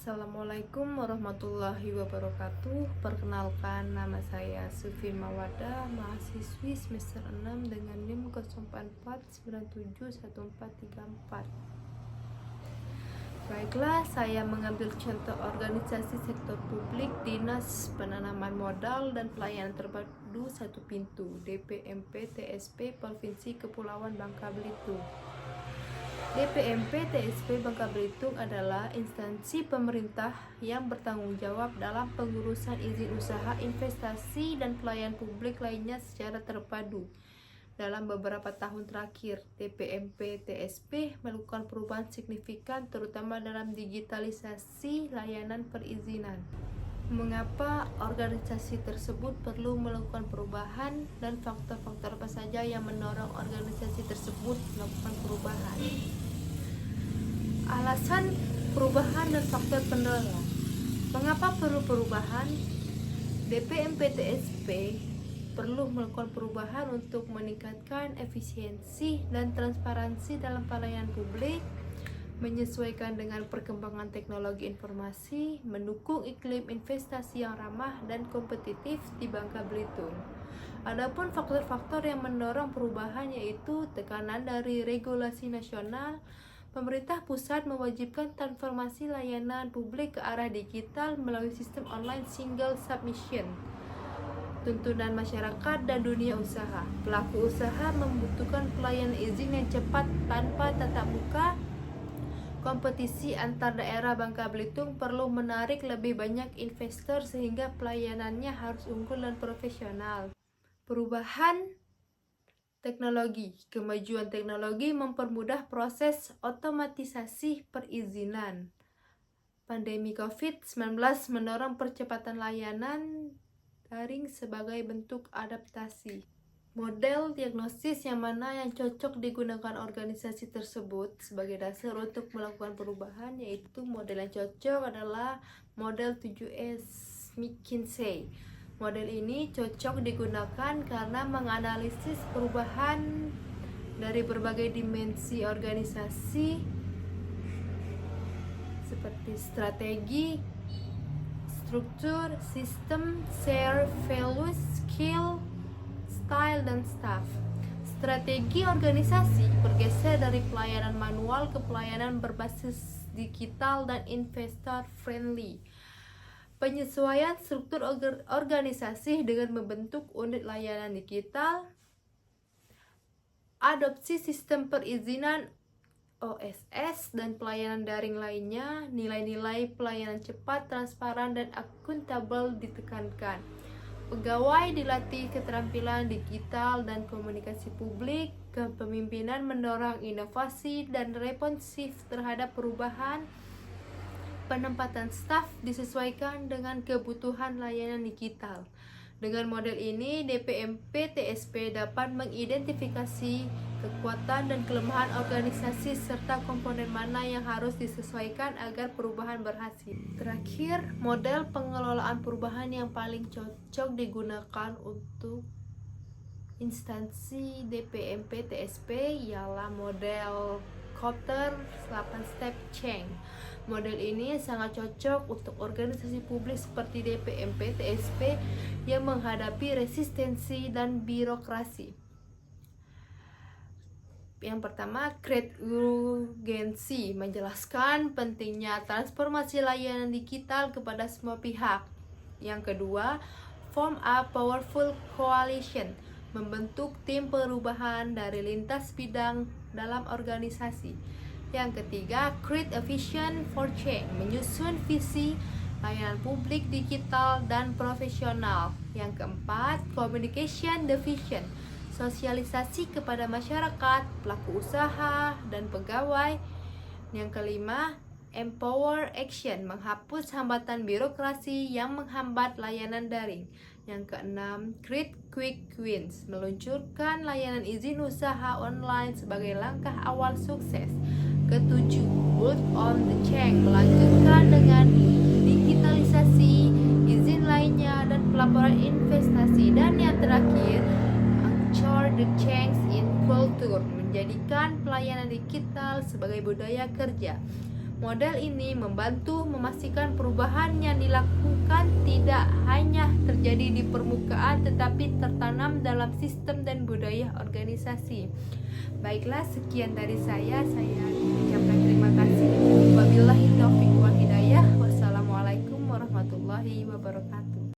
Assalamualaikum warahmatullahi wabarakatuh. Perkenalkan, nama saya Sufi Mawada, mahasiswi semester 6 dengan NIM 044971434. Baiklah, saya mengambil contoh organisasi sektor publik Dinas Penanaman Modal dan Pelayanan Terpadu Satu Pintu DPMP TSP Provinsi Kepulauan Bangka Belitung. DPMP TSP Bangka Belitung adalah instansi pemerintah yang bertanggung jawab dalam pengurusan izin usaha, investasi, dan pelayanan publik lainnya secara terpadu. Dalam beberapa tahun terakhir, DPMP TSP melakukan perubahan signifikan terutama dalam digitalisasi layanan perizinan. Mengapa organisasi tersebut perlu melakukan perubahan dan faktor-faktor apa saja yang mendorong organisasi tersebut melakukan perubahan? Alasan perubahan dan faktor pendorong. Mengapa perlu perubahan? DPMP TSP perlu melakukan perubahan untuk meningkatkan efisiensi dan transparansi dalam pelayanan publik, menyesuaikan dengan perkembangan teknologi informasi, mendukung iklim investasi yang ramah dan kompetitif di Bangka Belitung. Adapun faktor-faktor yang mendorong perubahan yaitu tekanan dari regulasi nasional. Pemerintah pusat mewajibkan transformasi layanan publik ke arah digital melalui sistem online single submission. Tuntunan masyarakat dan dunia usaha. Pelaku usaha membutuhkan pelayanan izin yang cepat tanpa tatap muka. Kompetisi antar daerah Bangka Belitung perlu menarik lebih banyak investor sehingga pelayanannya harus unggul dan profesional. Perubahan teknologi. Kemajuan teknologi mempermudah proses otomatisasi perizinan. Pandemi COVID-19 mendorong percepatan layanan daring sebagai bentuk adaptasi. Model diagnosis yang mana yang cocok digunakan organisasi tersebut sebagai dasar untuk melakukan perubahan, yaitu model yang cocok adalah model 7S McKinsey. Model ini cocok digunakan karena menganalisis perubahan dari berbagai dimensi organisasi seperti strategi, struktur, sistem, share, values, skill, style, dan staff. Strategi organisasi bergeser dari pelayanan manual ke pelayanan berbasis digital dan investor friendly. Penyesuaian struktur organisasi dengan membentuk unit layanan digital, adopsi sistem perizinan OSS dan pelayanan daring lainnya, nilai-nilai pelayanan cepat, transparan, dan akuntabel ditekankan. Pegawai dilatih keterampilan digital dan komunikasi publik, kepemimpinan mendorong inovasi dan responsif terhadap perubahan. Penempatan staf disesuaikan dengan kebutuhan layanan digital. Dengan model ini, DPMP TSP dapat mengidentifikasi kekuatan dan kelemahan organisasi serta komponen mana yang harus disesuaikan agar perubahan berhasil. Terakhir, model pengelolaan perubahan yang paling cocok digunakan untuk instansi DPMP TSP ialah model Kotter 8 Step Change. Model ini sangat cocok untuk organisasi publik seperti DPMP TSP yang menghadapi resistensi dan birokrasi. Yang pertama, create urgency, menjelaskan pentingnya transformasi layanan digital kepada semua pihak. Yang kedua, form a powerful coalition, membentuk tim perubahan dari lintas bidang dalam organisasi. Yang ketiga, create a vision for change, menyusun visi layanan publik digital dan profesional. Yang keempat, communication the vision, sosialisasi kepada masyarakat, pelaku usaha, dan pegawai. Yang kelima, empower action, menghapus hambatan birokrasi yang menghambat layanan daring. Yang keenam, create quick wins, meluncurkan layanan izin usaha online sebagai langkah awal sukses. Ketujuh, build on the change, melanjutkan dengan digitalisasi izin lainnya dan pelaporan investasi. Dan yang terakhir, anchor the change in culture, menjadikan pelayanan digital sebagai budaya kerja. Model ini membantu memastikan perubahan yang dilakukan tidak hanya terjadi di permukaan tetapi tertanam dalam sistem dan budaya organisasi. Baiklah, sekian dari saya ucapkan terima kasih.